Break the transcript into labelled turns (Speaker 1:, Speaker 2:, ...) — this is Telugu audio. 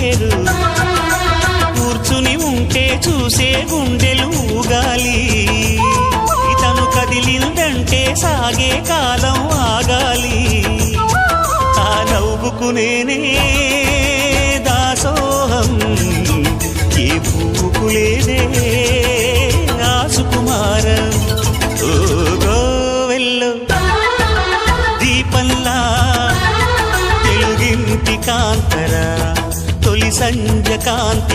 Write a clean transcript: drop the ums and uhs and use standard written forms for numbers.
Speaker 1: పేరు కూర్చుని ఉంటే చూసే గుండెలు ఊగాలి ఇతను కదిలిందంటే సాగే కాలం ఆగాలి ఆ నవ్వుకు నేనే దాసోహం ఏ పువ్వుకు లేదే ఆ సుకుమారం ఓ గోవెల్లో దీపంలా తెలుగింటి కాంతరా తొలి సంధ్య కాంత